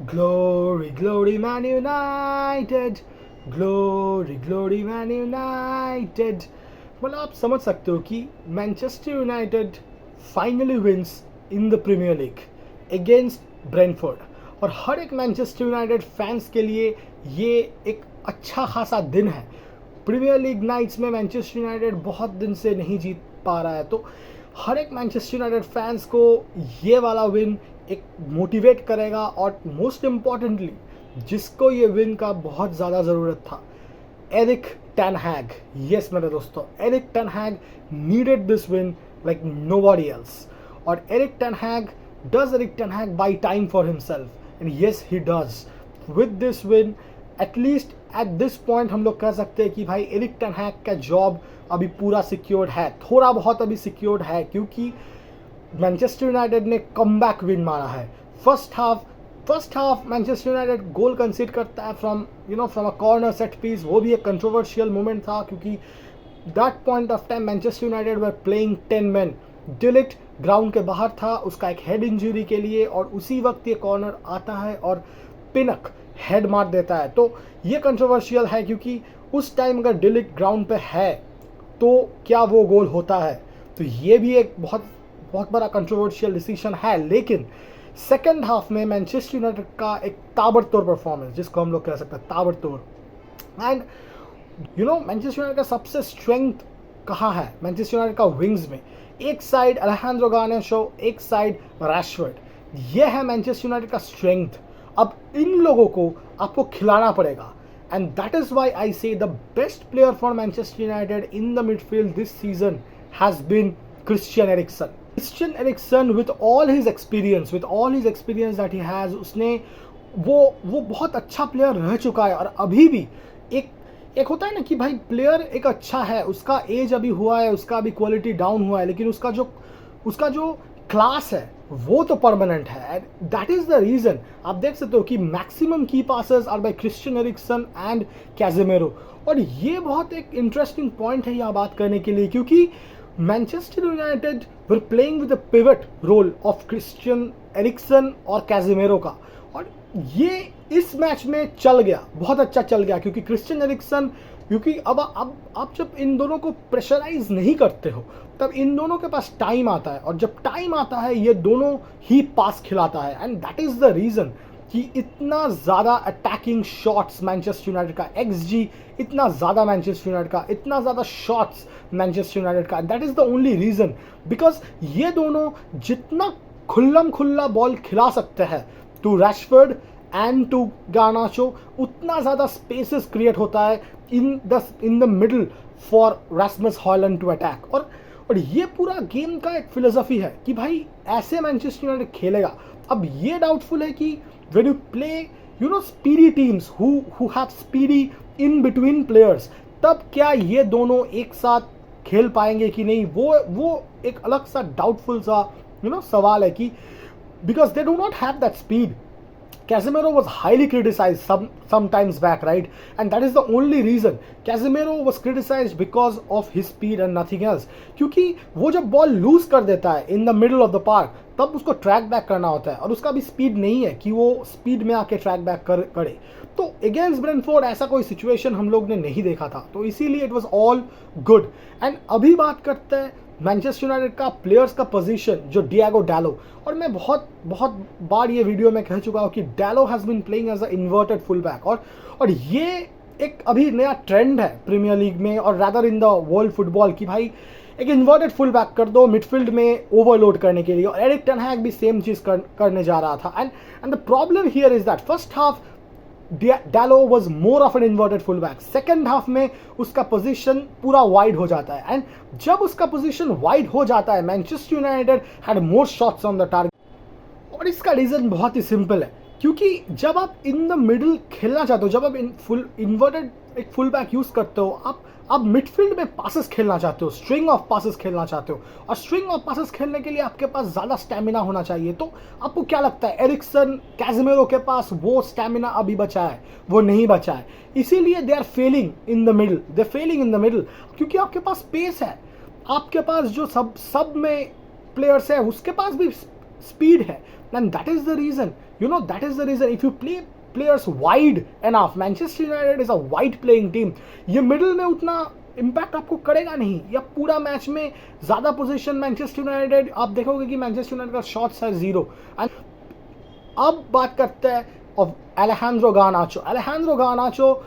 Glory, glory, Man United. Glory, glory, Man United. मतलब आप समझ सकते हो कि Manchester United finally wins in the Premier League against Brentford. और हर एक मैनचेस्टर यूनाइटेड फैंस के लिए ये एक अच्छा खासा दिन है। प्रीमियर लीग नाइट्स में मैनचेस्टर यूनाइटेड बहुत दिन से नहीं जीत पा रहा है, तो हर एक मैनचेस्टर यूनाइटेड फैंस को ये वाला विन एक मोटिवेट करेगा। और मोस्ट इम्पॉर्टेंटली जिसको ये विन का बहुत ज़्यादा ज़रूरत था, एरिक टेन हैग। यस मेरे दोस्तों, Eric ten Hag needed this win like nobody else. और Eric ten Hag Eric ten Hag buy time for himself, and yes he does with this win. At least at this point हम लोग कह सकते हैं कि भाई एरिक टेन हैग का job अभी पूरा सिक्योर्ड है, थोड़ा बहुत अभी सिक्योर्ड है, क्योंकि मैनचेस्टर यूनाइटेड ने कमबैक विन मारा है। First half Manchester United goal concede करता है from a corner set piece. वो भी एक कंट्रोवर्शियल मोमेंट था, क्योंकि that point of time Manchester United were playing 10 men। De Ligt ground के बाहर था उसका एक हेड इंजरी के लिए, और उसी वक्त ये कॉर्नर आता है और पिनक हेड मार देता है। तो ये कंट्रोवर्शियल है, क्योंकि उस टाइम अगर डिलिट ग्राउंड पे है तो क्या वो गोल होता है। तो ये भी एक बहुत बड़ा कंट्रोवर्शियल डिसीजन है। लेकिन सेकेंड हाफ में मैनचेस्टर यूनाइटेड का एक ताबड़तोड़ परफॉर्मेंस, जिसको हम लोग कह सकते हैं ताबड़तोड़। एंड मैनचेस्टर यूनाइटेड का सबसे स्ट्रेंथ कहाँ है? मैनचेस्टर यूनाइटेड का विंग्स में। एक साइड अलेहांद्रो गार्नाचो, एक साइड रैशफोर्ड। ये है मैनचेस्टर यूनाइटेड का स्ट्रेंथ। अब इन लोगों को आपको खिलाना पड़ेगा, and that is why I say the best player for Manchester United in the midfield this season has been Christian Eriksen. Christian Eriksen with all his experience that he has, उसने वो बहुत अच्छा प्लेयर रह चुका है। और अभी भी एक होता है ना कि भाई प्लेयर एक अच्छा है, उसका एज अभी हुआ है, उसका अभी क्वालिटी डाउन हुआ है, लेकिन उसका जो क्लास है वो तो परमानेंट है। And that is the reason आप देख सकते हो कि मैक्सिमम की passes are by Christian Eriksen and Casemiro. और ये बहुत एक इंटरेस्टिंग पॉइंट है यहाँ बात करने के लिए, क्योंकि Manchester United were playing with the pivot role of Christian Eriksen और कैजेमेरो का। और ये इस मैच में चल गया, बहुत अच्छा चल गया, क्योंकि क्रिश्चियन एरिक्सन, क्योंकि अब आप जब इन दोनों को प्रेशराइज नहीं करते हो तब इन दोनों के पास टाइम आता है, और जब टाइम आता है ये दोनों ही पास खिलाता है। And that is the reason कि इतना ज़्यादा अटैकिंग शॉट्स मैनचेस्टर यूनाइटेड का, XG इतना ज़्यादा मैनचेस्टर यूनाइटेड का, इतना ज़्यादा शॉट्स मैनचेस्टर यूनाइटेड का। That is the only reason, because ये दोनों जितना खुल्ला बॉल खिला सकते हैं to Rashford and to Garnacho, उतना ज़्यादा स्पेसेस क्रिएट होता है in the middle for Rasmus Hojlund to attack. और ये पूरा गेम का एक फिलोसफी है कि भाई ऐसे मैनचेस्टर यूनाइटेड खेलेगा। अब ये डाउटफुल है कि when you play speedy teams who have speedy in between players, तब क्या ये दोनों एक साथ खेल पाएंगे कि नहीं, वो एक अलग सा डाउटफुल सा सवाल है कि because they do not have that speed. Casemiro was highly criticized some times back, right? And that is the only reason Casemiro was criticized, because of his speed and nothing else. क्योंकि वो जब ball loose कर देता है in the middle of the park, तब उसको track back करना होता है, और उसका भी स्पीड नहीं है कि वो स्पीड में आके ट्रैक बैक करे। तो अगेंस्ट ब्रेंटफोर्ड ऐसा कोई सिचुएशन हम लोग ने नहीं देखा था, तो इसीलिए it was all good. And अभी बात करते हैं मैनचेस्टर यूनाइटेड का प्लेयर्स का पोजीशन, जो डिएगो डालो। और मैं बहुत बार ये वीडियो में कह चुका हूँ कि Dalot has been playing as a inverted full back, और ये एक अभी नया ट्रेंड है प्रीमियर लीग में और rather in the world football, कि भाई एक इन्वर्टेड फुल बैक कर दो मिडफील्ड में ओवरलोड करने के लिए। और एरिक टेन हैग भी सेम चीज़ करने जा रहा था। And the problem here is that first half Dallo was more of an inverted fullback. Second half में उसका पोजीशन पूरा वाइड हो जाता है, एंड जब उसका पोजीशन वाइड हो जाता है, Manchester United had more shots on the target. और इसका रीजन बहुत ही सिंपल है, क्योंकि जब आप इन द मिडल खेलना चाहते हो, जब आप इन्वर्टेड एक फुल बैक यूज करते हो, आप मिडफील्ड में पासेस खेलना चाहते हो, स्ट्रिंग ऑफ पासेस खेलना चाहते हो, और स्ट्रिंग ऑफ पासेस खेलने के लिए आपके पास ज़्यादा स्टैमिना होना चाहिए। तो आपको क्या लगता है, एरिक्सन कैजेमेरो के पास वो स्टैमिना अभी बचा है? वो नहीं बचा है, इसीलिए they are failing in the middle. क्योंकि आपके पास स्पेस है, आपके पास जो सब में प्लेयर्स है, उसके पास भी speed है, and that is the reason, that is the reason if you play players wide enough, Manchester United is a wide playing team, ये मिडिल में उतना इम्पैक्ट आपको करेगा नहीं, या पूरा मैच में ज़्यादा पोजीशन मैनचेस्टर यूनाइटेड, आप देखोगे कि मैनचेस्टर यूनाइटेड का शॉट्स है 0। एंड अब बात करते हैं ऑफ अलेहांद्रो गार्नाचो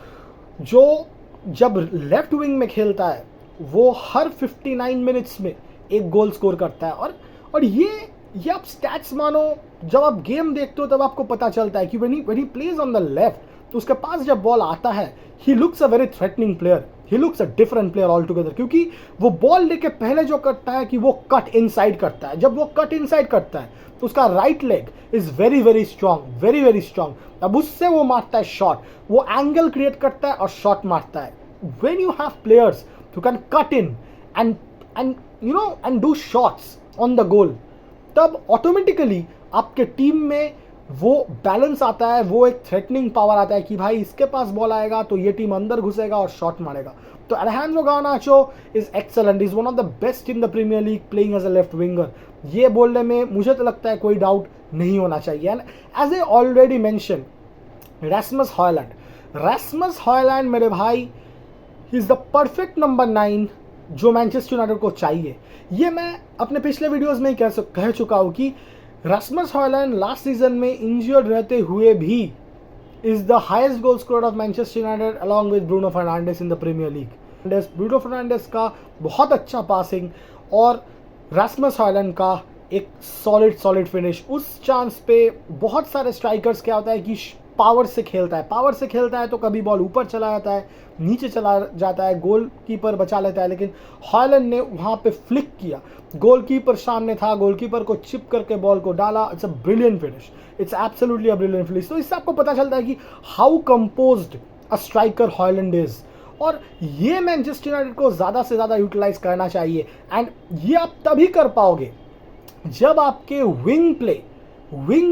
जो जब लेफ्ट विंग में खेलता है वो हर 59 मिनट्स में एक गोल स्कोर करता है। और ये आप स्टैट्स मानो, जब आप गेम देखते हो तब आपको पता चलता है कि when he plays on the left, तो उसके पास जब बॉल आता है he looks a very threatening player, he looks a different player altogether, क्योंकि वो बॉल लेके पहले जो करता है कि वो कट इनसाइड करता है। जब वो कट इनसाइड करता है तो उसका right leg is very very strong, अब उससे वो मारता है शॉट, वो एंगल क्रिएट करता है और शॉट मारता है। When you have players who can cut in and do shots on the goal, तब ऑटोमेटिकली आपके टीम में वो बैलेंस आता है, वो एक थ्रेटनिंग पावर आता है कि भाई इसके पास बॉल आएगा तो ये टीम अंदर घुसेगा और शॉट मारेगा। तो Alejandro Garnacho is excellent, is one of the best in the Premier League playing as a left winger, ये बोलने में मुझे तो लगता है कोई डाउट नहीं होना चाहिए। And as I already mention, Rasmus Hojlund मेरे भाई इज द परफेक्ट नंबर 9 जो मैनचेस्टर यूनाइटेड को चाहिए। ये मैं अपने पिछले वीडियोस में कह चुका हूँ कि रास्मस हॉयलैंड लास्ट सीजन में इंजर्ड रहते हुए भी is the highest goal scorer of Manchester United along with Bruno Fernandes in the Premier League. Bruno Fernandes का बहुत अच्छा पासिंग और रास्मस हॉयलैंड का एक सॉलिड फिनिश। उस चांस पे बहुत सारे स्ट्राइकर्स क्या होता है कि पावर से खेलता है तो कभी बॉल ऊपर चला जाता है, नीचे चला जाता है, गोलकीपर बचा लेता है, लेकिन हॉयलैंड ने वहाँ पे फ्लिक किया, गोलकीपर सामने था, गोलकीपर को चिप करके बॉल को डाला। It's a brilliant finish, it's absolutely a brilliant finish. तो इससे आपको पता चलता है कि how composed a striker Højlund is, और ये मैनचेस्टर यूनाइटेड को ज़्यादा से ज़्यादा यूटिलाइज करना चाहिए। एंड ये आप तभी कर पाओगे जब आपके विंग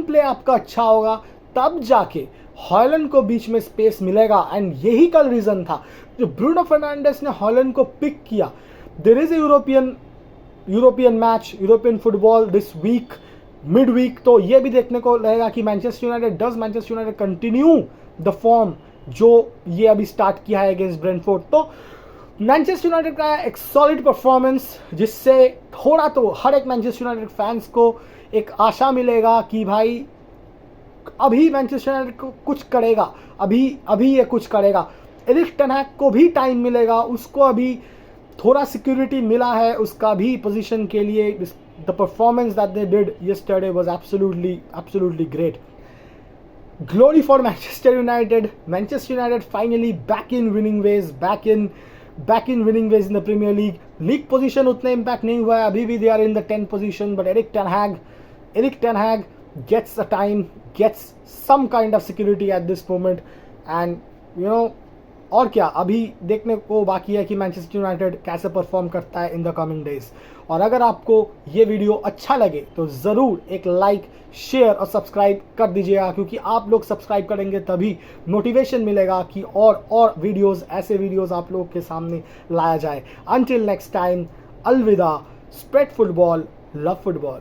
प्ले आपका अच्छा होगा, तब जाके हॉयलैंड को बीच में स्पेस मिलेगा। एंड यही कल रीजन था जो ब्रूनो फर्नांडिस ने हॉयलैंड को पिक किया। There is a European match, European football this week, mid week, तो ये भी देखने को लगेगा कि Manchester United continue the form जो ये अभी स्टार्ट किया है अगेंस्ट ब्रेंटफोर्ड। तो मैनचेस्टर यूनाइटेड का एक सॉलिड परफॉर्मेंस, जिससे थोड़ा तो हर एक मैनचेस्टर यूनाइटेड फैंस को एक आशा मिलेगा कि भाई अभी मैनचेस्टर यूनाइटेड को कुछ करेगा, अभी ये कुछ करेगा। एरिक टेन हैग को भी टाइम मिलेगा, उसको अभी थोड़ा सिक्योरिटी मिला है उसका भी पोजीशन के लिए। The performance that they did yesterday was absolutely great. Glory for Manchester United finally back in winning ways in the Premier League position उतने इम्पैक्ट नहीं हुआ है, अभी भी they are in the 10th position, but Erik ten Hag gets a time, gets some kind of security at this moment, and और क्या अभी देखने को बाकी है कि मैनचेस्टर यूनाइटेड कैसे परफॉर्म करता है इन द कमिंग डेज। और अगर आपको ये वीडियो अच्छा लगे तो ज़रूर एक लाइक, शेयर और सब्सक्राइब कर दीजिएगा, क्योंकि आप लोग सब्सक्राइब करेंगे तभी मोटिवेशन मिलेगा कि और वीडियोस, ऐसे वीडियोस आप लोग के सामने लाया जाए। अंटिल नेक्स्ट टाइम, अलविदा, स्प्रेड फुटबॉल, लव फुटबॉल।